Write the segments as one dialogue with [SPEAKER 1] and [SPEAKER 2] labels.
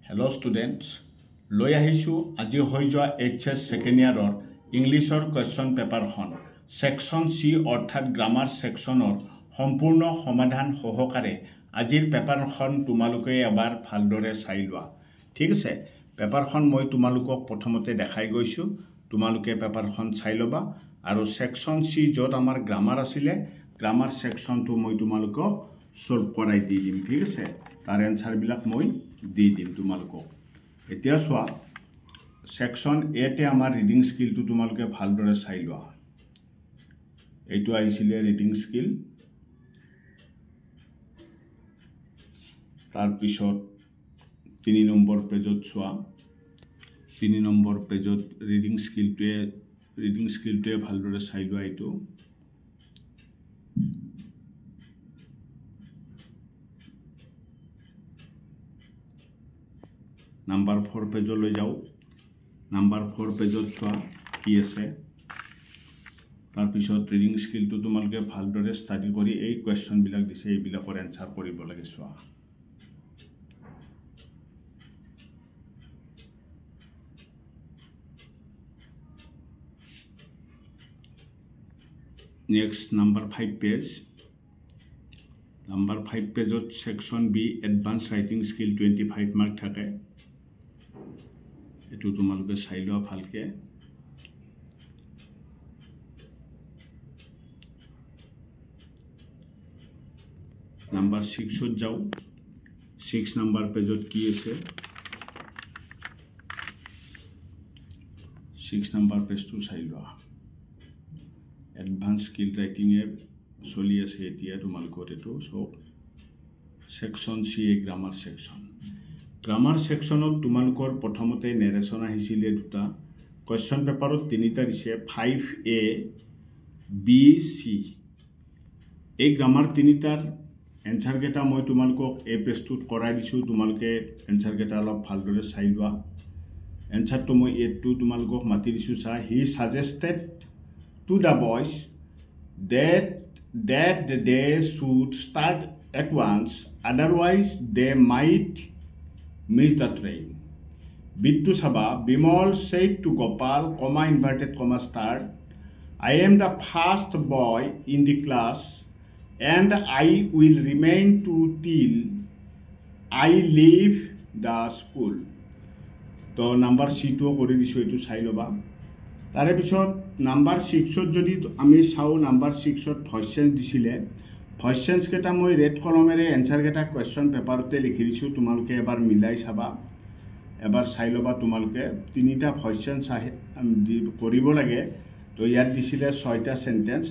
[SPEAKER 1] Hello students, লৈ আহিছো আজি হৈ যোৱা HS সেকেন্ড ইয়াৰৰ ইংলিছৰ কোৱেশ্চন পেপাৰখন সেকশন সি অৰ্থাৎ গ্ৰামাৰ সেকশনৰ সম্পূৰ্ণ সমাধান সহকাৰে আজিৰ পেপাৰখন তোমালোকে এবাৰ ভালদৰে চাই লোৱা। ঠিক আছে, পেপাৰখন মই তোমালোকক প্ৰথমতে দেখাই গৈছো, তোমালোকে পেপাৰখন চাই লবা আৰু সেকশন সি যত আমাৰ গ্ৰামাৰ আছিলে গ্ৰামাৰ সেকশনটো মই তোমালোকক সলভ কৰাই দি দিম। ঠিক আছে, তাৰ এনসাৰ বিলাক মই দি দিম তোমালোকক। এতিয়া চোৱা, সেকশন এতে আমাৰ ৰিডিং স্কিলটো তোমালোকে ভালদৰে চাই লোৱা। এইটো আহিছিলে ৰিডিং স্কিল, তাৰ পিছত 3 নম্বৰ পেজত চোৱা, 3 নম্বৰ পেজত ৰিডিং স্কিলটোৱে ভালদৰে চাই লোৱা। এইটো নাম্বাৰ 4 পেজলৈ যাও। নাম্বাৰ 4 পেজত চোৱা কি আছে, তাৰ পিছত ৰিডিং স্কিলটো তোমালোকে ভালদৰে ষ্টাডি কৰি এই কোৱেশ্চন বিলাক দিছে এইবিলাকৰ এনসাৰ কৰিব লাগে। চোৱা, নেক্সট নাম্বাৰ 5 পেজ। নাম্বাৰ 5 পেজত section B advance writing skill 25 mark থাকে। এটো তোমালোকে চাই লোৱা ভালকে। নাম্বাৰ 6ত যাও। 6 নাম্বাৰ পেজত কি আছে, 6 নাম্বাৰ পেজটো চাই লোৱা। এডভান্স স্কিল ৰাইটিং এ চলি আছে এতিয়া তোমালোকৰ। এটো সব সেকশন সি গ্ৰামাৰ সেকশন। গ্ৰামাৰ সেকশনত তোমালোকৰ প্ৰথমতে নেৰেশন আহিছিলে দুটা। কোৱেশ্চন পেপাৰত তিনিটা দিছে 5A B C। এই গ্ৰামাৰ তিনিটাৰ এনসাৰ কেইটা মই তোমালোকক এই পেজটোত কৰাই দিছো, তোমালোকে এনসাৰ কেইটা অলপ ভালদৰে চাই লোৱা। এনসাৰটো মই এটো তোমালোকক মাতি দিছো। চা, he suggested to the boys that they should start at once, otherwise they might miss the train. Bittu Sabha, Bimal said to Gopal, inverted comma start, I am the first boy in the class and I will remain till I leave the school. তো number C2 কৰি দিছো, এইটো চাই লবা। তাৰে পিছত number 6ত যদি আমি চাও, নাম্বাৰ 6ত ভয়েস চেঞ্জ দিছিলে। ভয়েস চেঞ্জ কেইটা মই ৰেড কলমেৰে এনসাৰ কেইটা কোৱেশ্চন পেপাৰতে লিখি দিছো, তোমালোকে এবাৰ মিলাই চাবা, এবাৰ চাই লবা। তোমালোকে তিনিটা ভয়েস চেঞ্জ কৰিব লাগে। তো ইয়াত দিছিলে 6টা সেন্টেন্স,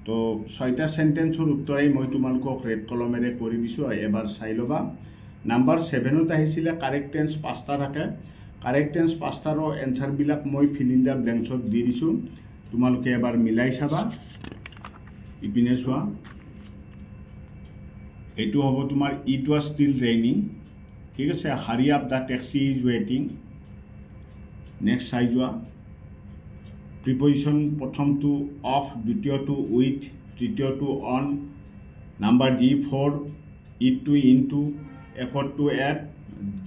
[SPEAKER 1] তো 6টা সেন্টেন্সৰ উত্তৰাই মই তোমালোকক ৰেড কলমেৰে কৰি দিছো, এবাৰ চাই লবা। নাম্বাৰ 7ত আহিছিলে কাৰেক্ট টেন্স 5টা থাকে। কাৰেক্ট টেন্স 5টাৰো এনসাৰ বিলাক মই ফিল ইন দ্য ব্লেঙ্কছত দি দিছো, তোমালোকে এবাৰ মিলাই চাবা। ইপিনে চোৱা, এইটো হ'ব তোমাৰ ইট ওয়াজ স্টিল ৰেইনিং। ঠিক আছে, hurry up the taxi is ৱেটিং। নেক্সট চাই যোৱা, প্ৰিপজিশন প্ৰথমটো অফ, দ্বিতীয়টো উইথ, তৃতীয়টো অন, নাম্বাৰ D4, ইটটো ইনটু, এফৰটো এট,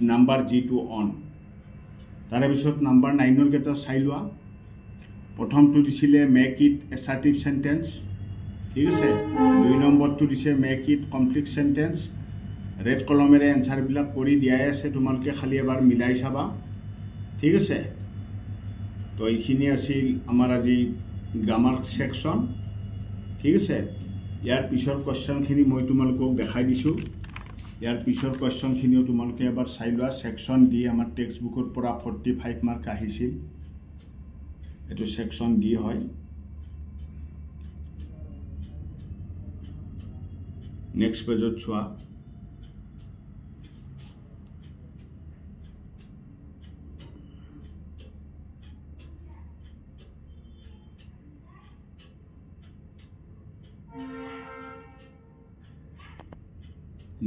[SPEAKER 1] নাম্বাৰ G2 অন। তাৰে পিছত নাম্বাৰ 9ৰ কেইটা চাই লোৱা। প্ৰথমটো দিছিলে মেক ইট এছাৰ্টিভ সেন্টেন্স। ঠিক আছে, 2 নম্বৰটো দিছে make it complete sentence. Red কলমেৰে এনসাৰ বিলাক কৰি দিয়াই আছে, তোমালোকে খালি এবাৰ মিলাই চাবা। ঠিক আছে, তো এইখিনি আছিল আমাৰ আজি গ্ৰামাৰ সেকশন। ঠিক আছে, ইয়াৰ পিছৰ কোৱেশ্চনখিনি মই তোমালোকক দেখাই দিছো। ইয়াৰ পিছৰ কোৱেশ্চনখিনিও তোমালোকে এবাৰ চাই লোৱা। সেকশন ডি আমাৰ টেক্সট বুকৰ পৰা 45 মাৰ্ক আহিছিল। এইটো সেকশন ডি হয়। নেক্সট পেজত চোৱা,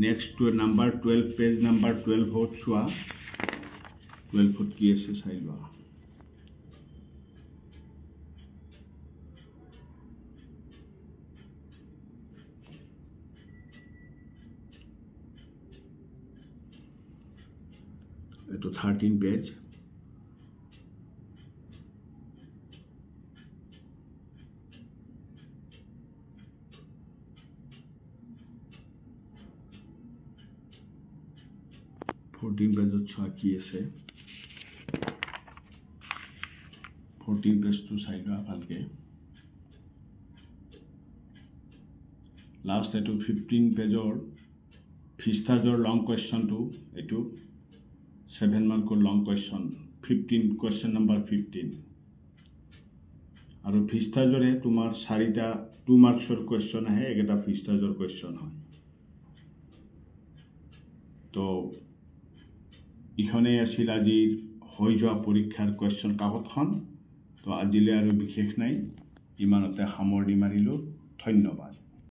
[SPEAKER 1] নেক্সট নাম্বাৰ 12 পেজ নাম্বাৰ 12ত চোৱা। 12ত কি আছে চাই লোৱা। এইটো 13 পেজ পেজত চোৱা কি আছে 14 পেজটো চাই লোৱা ভালকে লাষ্ট এইটো 15 পেজৰ ফিস্টাজৰ লং কোৱেশ্চনটো এইটো 7 মাৰ্কৰ লং কোৱেশ্চন 15 কোৱেশ্চন নম্বৰ 15 আৰু ফিস্টাজৰে তোমাৰ 4টা 2 মাৰ্কছৰ কোৱেশ্চন আহে এটা ফিস্টাজৰ কোৱেশ্চন হয় তো ইখনে আছিল আজিৰ হৈ যোৱা পৰীক্ষাৰ কোৱেশ্চন কাকতখন তো আজিলৈ আৰু বিশেষ নাই ইমানতে সামৰণি মাৰিলোঁ ধন্যবাদ